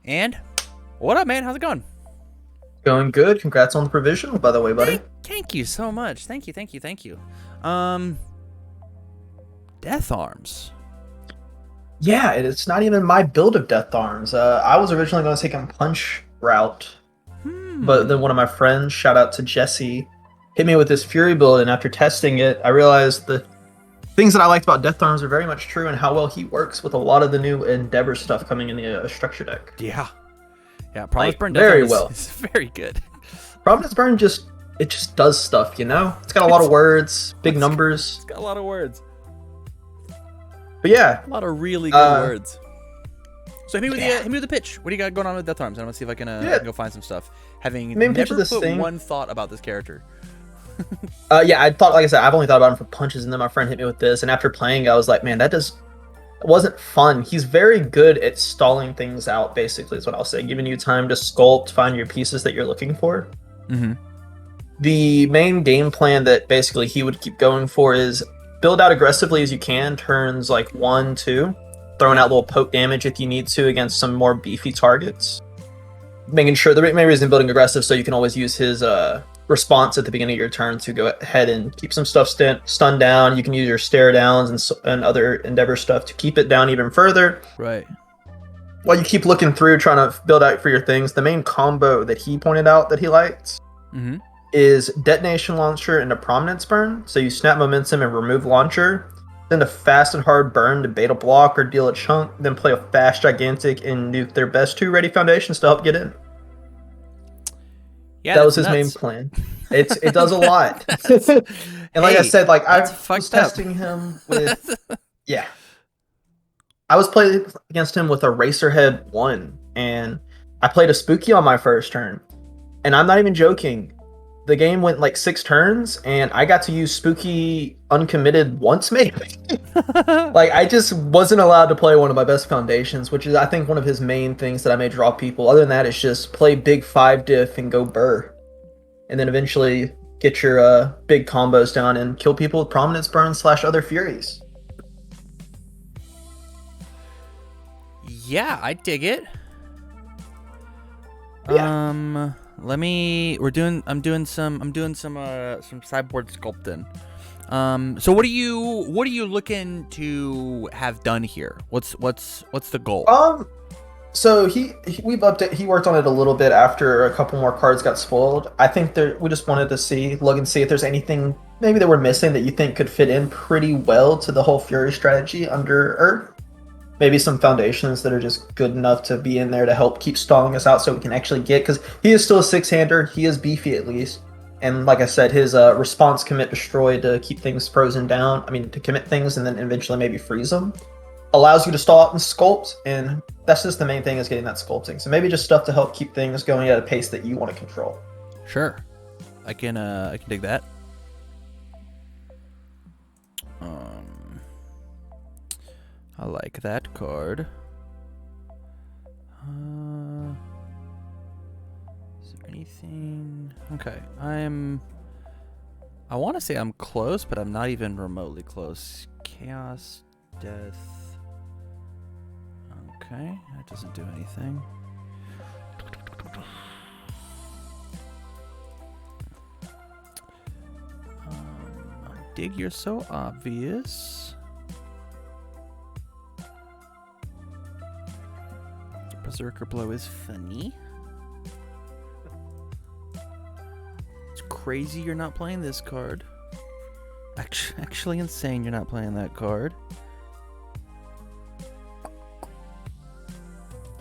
And what up, man? How's it going? Going good. Congrats on the provisional, by the way, buddy. Thank you so much. Thank you. Death Arms. Yeah, it's not even my build of Death Arms. I was originally going to take a punch route, but then one of my friends, shout out to Jesse, hit me with this Fury build, and after testing it, I realized the things that I liked about Death Arms are very much true, and how well he works with a lot of the new Endeavor stuff coming in the structure deck. Yeah. Promise Burn Death very Arms well. is very good. Promise Burn it just does stuff, you know? It's got a lot of words, big numbers. It's got a lot of words. But yeah. A lot of really good words. So hit me with the pitch. What do you got going on with Death Arms? I'm gonna see if I can go find some stuff. Having never put one thought about this character. Yeah, like I said, I've only thought about him for punches, and then my friend hit me with this, and after playing, I was like, man, it wasn't fun. He's very good at stalling things out, basically, is what I'll say, giving you time to sculpt, find your pieces that you're looking for. Mm-hmm. The main game plan that basically he would keep going for is build out aggressively as you can, turns like 1, 2, throwing out little poke damage if you need to against some more beefy targets. Making sure, the main reason building aggressive, so you can always use his response at the beginning of your turn to go ahead and keep some stuff stunned down. You can use your stare downs and other Endeavor stuff to keep it down even further. Right. While you keep looking through, trying to build out for your things, the main combo that he pointed out that he liked is Detonation Launcher and a Prominence Burn. So you snap momentum and remove Launcher, then a fast and hard burn to bait a block or deal a chunk, then play a fast Gigantic and nuke their best 2 ready foundations to help get in. Yeah, that was his main plan. It does a lot. And like I said, like I was testing him with I was playing against him with a Racerhead 1, and I played a Spooky on my first turn. And I'm not even joking. The game went like 6 turns, and I got to use Spooky uncommitted once, maybe. Like, I just wasn't allowed to play one of my best foundations, which is, I think, one of his main things that I may draw people. Other than that, it's just play big 5 diff and go burr. And then eventually get your big combos down and kill people with Prominence Burn / other Furies. Yeah, I dig it. Yeah. I'm doing some sideboard sculpting. So what are you looking to have done here? What's the goal? So he worked on it a little bit after a couple more cards got spoiled. I think we just wanted to look and see if there's anything maybe that we're missing that you think could fit in pretty well to the whole Fury strategy under Earth. Maybe some foundations that are just good enough to be in there to help keep stalling us out so we can actually get, because he is still a 6-hander, he is beefy at least. And like I said, his response, commit, destroy to keep things frozen down, to commit things and then eventually maybe freeze them, allows you to stall out and sculpt, and that's just the main thing, is getting that sculpting. So maybe just stuff to help keep things going at a pace that you want to control. Sure. I can dig that. I like that card. Is there anything? Okay, I want to say I'm close, but I'm not even remotely close. Chaos, death. Okay, that doesn't do anything. Dig, you're so obvious. Berserker Blow is funny. It's crazy you're not playing this card. Actually insane you're not playing that card.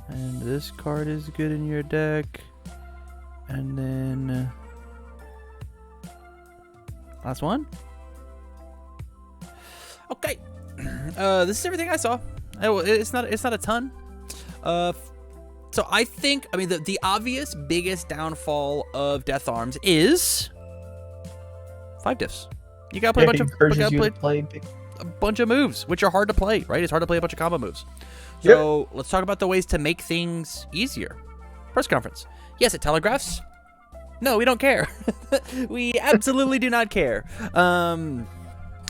And this card is good in your deck. And then last one. Okay. This is everything I saw. It's not a ton. So I think, the obvious biggest downfall of Death Arms is 5 diffs. You gotta play a bunch of moves, which are hard to play, right? It's hard to play a bunch of combo moves. So let's talk about the ways to make things easier. Press conference. Yes, it telegraphs. No, we don't care. We absolutely do not care.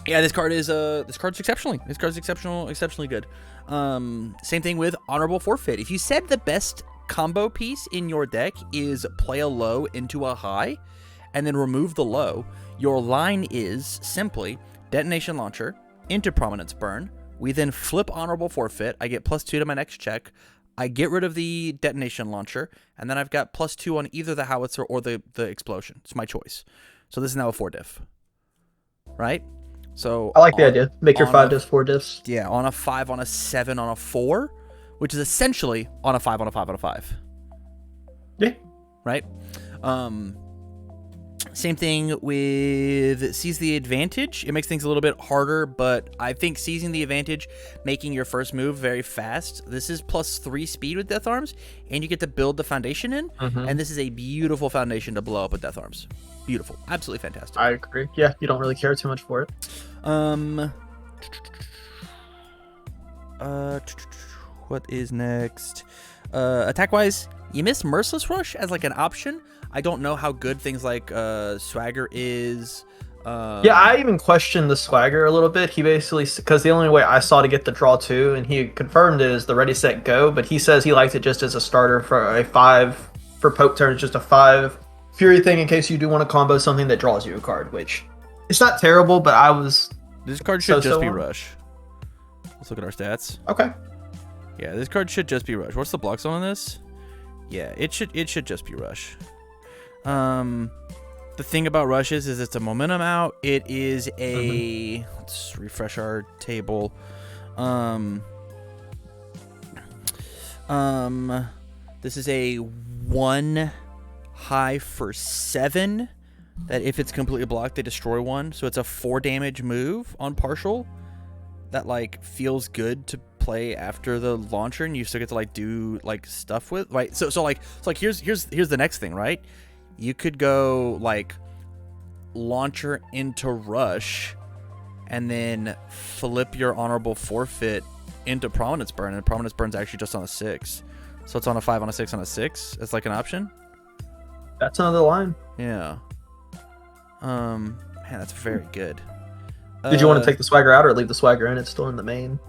Yeah, this card's exceptionally good. Same thing with Honorable Forfeit. If you said the best combo piece in your deck is play a low into a high, and then remove the low, your line is simply Detonation Launcher into Prominence Burn. We then flip Honorable Forfeit. I get +2 to my next check. I get rid of the Detonation Launcher, and then I've got +2 on either the Howitzer or the Explosion. It's my choice. So this is now a 4 diff. Right? So I like the idea. Make your 5 diffs 4 diffs. Yeah, on a 5, on a 7, on a 4, which is essentially on a 5, on a 5, on a 5. Yeah. Right? Same thing with Seize the Advantage. It makes things a little bit harder, but I think seizing the advantage, making your first move very fast. This is +3 speed with Death Arms, and you get to build the foundation in, and this is a beautiful foundation to blow up with Death Arms. Beautiful. Absolutely fantastic. I agree. Yeah, you don't really care too much for it. What is next? Attack-wise, you miss Merciless Rush as like an option. I don't know how good things like Swagger is. Yeah, I even questioned the Swagger a little bit. He basically, because the only way I saw to get the draw 2, and he confirmed it, is the Ready, Set, Go, but he says he likes it just as a starter for a 5, for poke turns, just a 5 Fury thing in case you do want to combo something that draws you a card, which it's not terrible, but I was... This card should just be Rush. Let's look at our stats. Okay. Yeah, this card should just be Rush. What's the block zone on this? Yeah, it should just be Rush. The thing about Rush is it's a momentum out. It is a let's refresh our table. This is a 1 high for 7 that if it's completely blocked, they destroy 1. So it's a 4 damage move on partial that like feels good to play after the launcher, and you still get to like do like stuff with, right? So here's the next thing, right? You could go like launcher into Rush and then flip your Honorable Forfeit into Prominence Burn, and Prominence Burn's actually just on a 6. So it's on a 5, on a 6, on a 6. It's like an option. That's another line. Yeah. Man, that's very good. Did you want to take the Swagger out or leave the Swagger in? It's still in the main.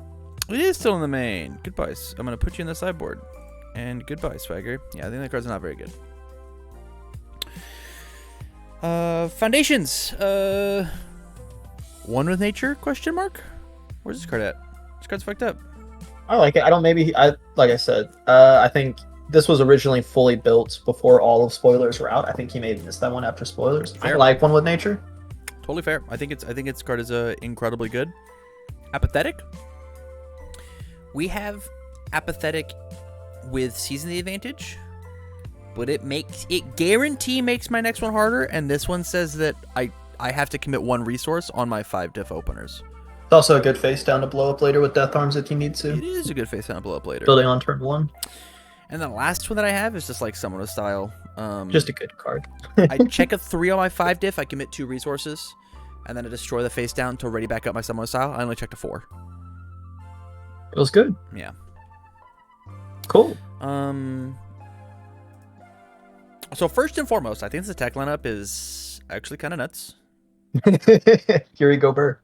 It is still in the main. Goodbye. I'm going to put you in the sideboard. And goodbye, Swagger. Yeah, I think that card's not very good. Foundations. One with Nature? Question mark? Where's this card at? This card's fucked up. I like it. Like I said, I think this was originally fully built before all of Spoilers were out. I think he may have missed that one after Spoilers. Fair. I like One with Nature. Totally fair. I think its card is incredibly good. Apathetic. We have Apathetic with Season the Advantage, but it guarantee makes my next one harder, and this one says that I have to commit 1 resource on my 5 diff openers. It's also a good face down to blow up later with Death Arms if you need to. It is a good face down to blow up later. Building on turn 1. And the last one that I have is just like Summoner style. Just a good card. I check a 3 on my 5 diff, I commit 2 resources, and then I destroy the face down to ready back up my Summoner style. I only checked a 4. It was good. Yeah. Cool. So first and foremost, I think this attack lineup is actually kind of nuts. Here go, Burr.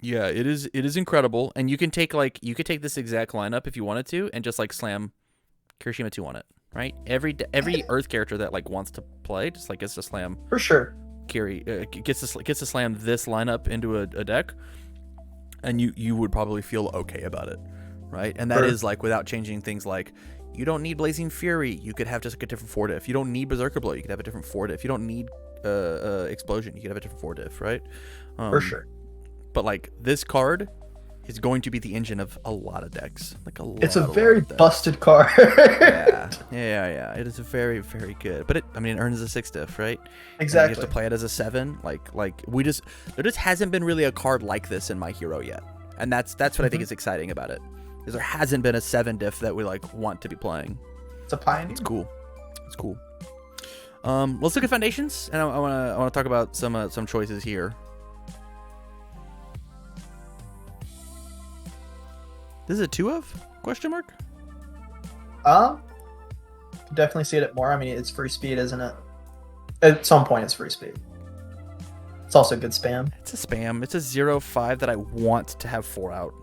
Yeah, it is incredible, and you could take this exact lineup if you wanted to, and just like slam Kirishima 2 on it, right? Every Earth character that like wants to play just like gets to slam for sure. Kiri gets to slam this lineup into a deck, and you would probably feel okay about it, right? And that is like without changing things like you don't need Blazing Fury, you could have just like a different 4 diff. You don't need Berserker Blow, you could have a different 4 diff. You don't need Explosion, you could have a different 4 diff, right? For sure. But like this card is going to be the engine of a lot of decks. It's a very busted card. yeah. It is very, very good. But it earns a 6 diff, right? Exactly. And you have to play it as a 7. There just hasn't been really a card like this in My Hero yet, and that's what I think is exciting about it. Is there hasn't been a 7 diff that we like want to be playing. It's a pioneer. It's cool. Let's look at foundations, and I want to talk about some choices here. This is a 2 of? Question mark? Definitely see it at more. I mean, it's free speed, isn't it? At some point, it's free speed. It's also good spam. It's a spam. It's a 0/5 that I want to have 4 out.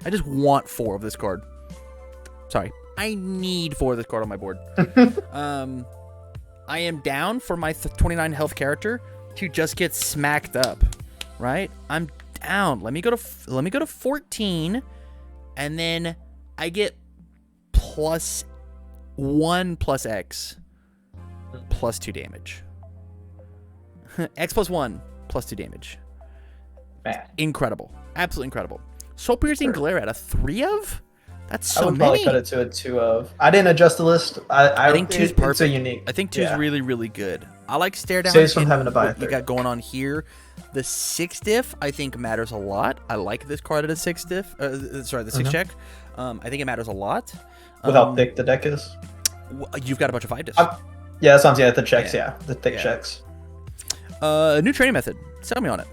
I just want 4 of this card. Sorry. I need 4 of this card on my board. I am down for my 29 health character to just get smacked up, right? I'm down. Let me go to 14, and then I get +1 + X +2 damage. X +1 +2 damage. Man. Incredible. Absolutely incredible. Soul Piercing Glare at a 3 of? That's so I would many. probably cut it to a 2 of. I didn't adjust the list. I think 2's perfect. It's a unique. I think 2's really, really good. I like Stare Down. Saves from having to buy what you got going on here. The 6 diff, I think, matters a lot. I like this card at a 6 diff. The 6 check. I think it matters a lot. With how thick the deck is. You've got a bunch of 5 diffs. Yeah, that sounds, the checks, the thick checks. New training method. Sell me on it.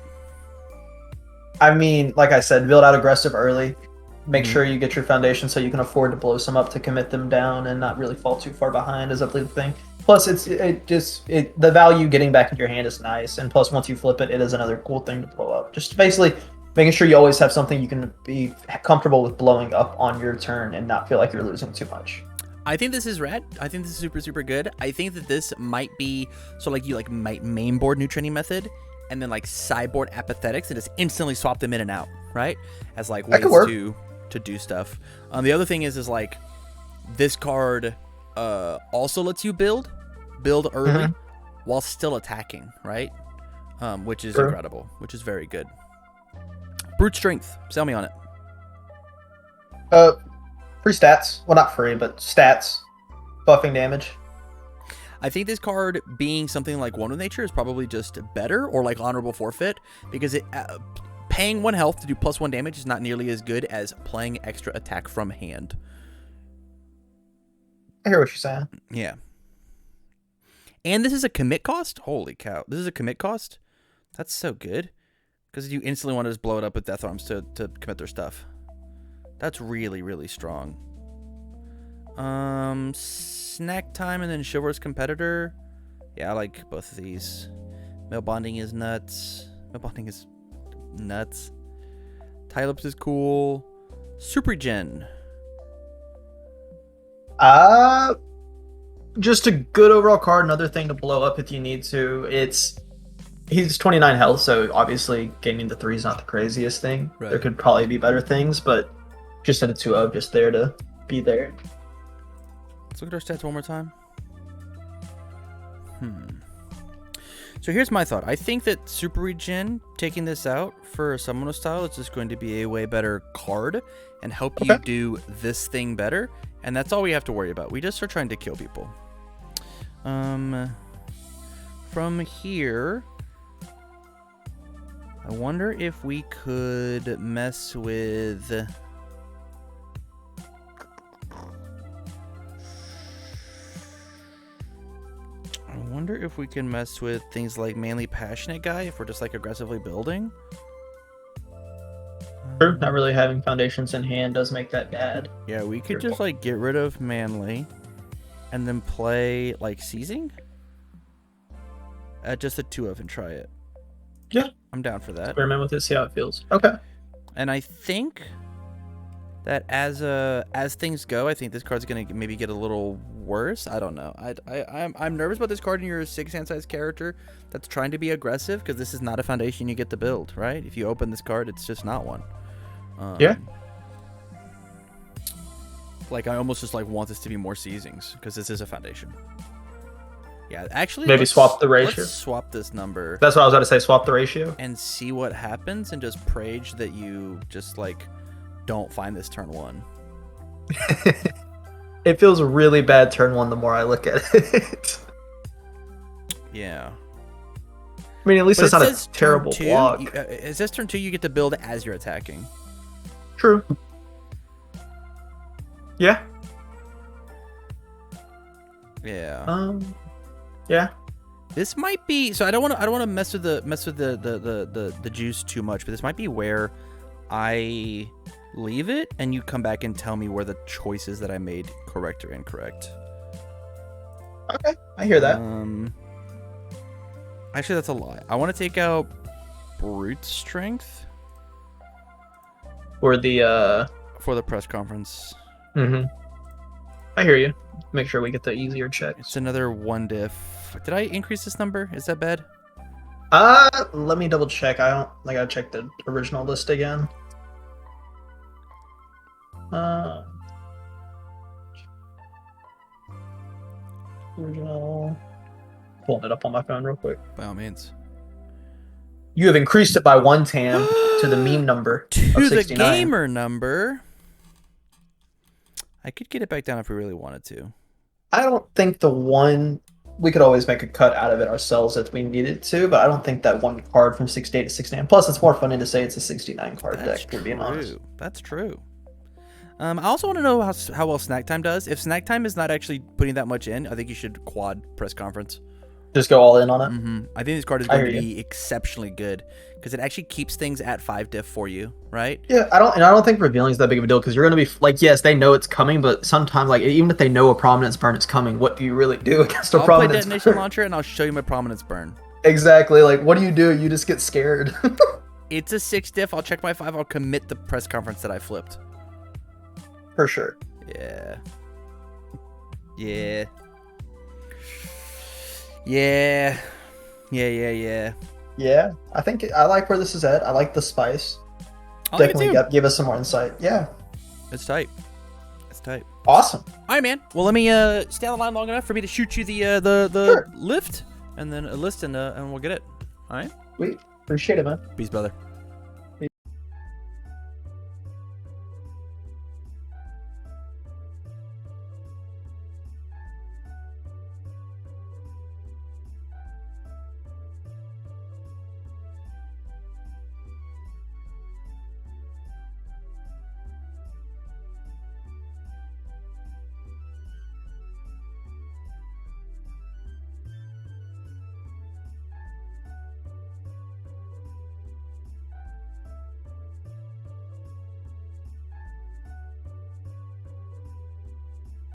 I mean, like I said, build out aggressive early. Make sure you get your foundation so you can afford to blow some up to commit them down and not really fall too far behind is a big thing. Plus, the value getting back into your hand is nice, and plus once you flip it, it is another cool thing to blow up. Just basically making sure you always have something you can be comfortable with blowing up on your turn and not feel like you're losing too much. I think this is rad. I think this is super, super good. I think that this might be you might main board new training method and then sideboard apathetics and just instantly swap them in and out, right? As ways to do stuff. The other thing is this card also lets you build early while still attacking, right? Which is incredible, which is very good. Brute Strength, sell me on it. Free stats. Well, not free, but stats. Buffing damage. I think this card being something like One with Nature is probably just better, or honorable forfeit, because it paying 1 health to do +1 damage is not nearly as good as playing extra attack from hand. I hear what you're saying. Yeah. And this is a commit cost? Holy cow. This is a commit cost? That's so good. Because you instantly want to just blow it up with Death Arms to commit their stuff. That's really, really strong. Snack Time and then Chivalrous Competitor. Yeah, I like both of these. Mail Bonding is nuts. Tie-Lips is cool. Super Gen. Just a good overall card. Another thing to blow up if you need to. He's 29 health, so obviously gaining the 3 is not the craziest thing. Right. There could probably be better things, but just at a 2 of, just there to be there. Let's look at our stats one more time. So here's my thought. I think that Super Regen, taking this out for a Summoner style, is just going to be a way better card and help you do this thing better. And that's all we have to worry about. We just are trying to kill people. From here, I wonder if we could mess with... I wonder if we can mess with things like Manly Passionate Guy if we're just aggressively building. True, not really having foundations in hand does make that bad. Yeah, we could just get rid of Manly and then play Seizing at just a 2 of and try it. Yeah, I'm down for that. Experiment with it, see how it feels. Okay. And I think that as things go, I think this card's gonna maybe get a little worse. I don't know. I'm nervous about this card in your 6 hand size character that's trying to be aggressive, because this is not a foundation you get to build, right? If you open this card, it's just not one. Yeah. I almost just want this to be more Seizings, because this is a foundation. Yeah, actually, maybe swap the ratio. Let's swap this number. That's what I was going to say. Swap the ratio and see what happens, and just prage that you just don't find this turn 1. It feels really bad turn 1 the more I look at it. Yeah. I mean, at least it's not a terrible block. It says turn 2 you get to build as you're attacking. True. Yeah. Yeah. Yeah. This might be, so I don't want to mess with the juice too much, but this might be where I leave it and you come back and tell me where the choices that I made correct or incorrect. Okay, I hear that. Actually, that's a lie. I want to take out Brute Strength for the press conference. I hear you. Make sure we get the easier checks. It's another 1 diff. Did I increase this number? Is that bad? Let me double check. I gotta check the original list again. Original. Pulling it up on my phone real quick. By all means. You have increased it by 1 tam to the meme number to of the 69. gamer number. I could get it back down if we really wanted to. I don't think the one... We could always make a cut out of it ourselves if we needed to, but I don't think that one card from 68 to 69. Plus, it's more funny to say it's a 69 card deck, to be honest. That's true. I also want to know how well Snack Time does. If Snack Time is not actually putting that much in, I think you should quad press conference. Just go all in on it? I think this card is going to be exceptionally good because it actually keeps things at 5 diff for you, right? Yeah, I don't think revealing is that big of a deal because you're going to be like, yes, they know it's coming, but sometimes, like, even if they know a Prominence Burn is coming, what do you really do against a Prominence Burn? I'll play Detonation Launcher and I'll show you my Prominence Burn. Exactly. Like, what do? You just get scared. It's a 6 diff. I'll check my 5. I'll commit the press conference that I flipped. For sure. Yeah. Yeah. Yeah. Yeah, I think I like where this is at. I like the spice. I like Definitely give us some more insight. Yeah. It's tight. It's tight. Awesome. All right, man. Well, let me stay on the line long enough for me to shoot you the Sure. lift and then a list and we'll get it. All right. We appreciate it, man. Peace, brother.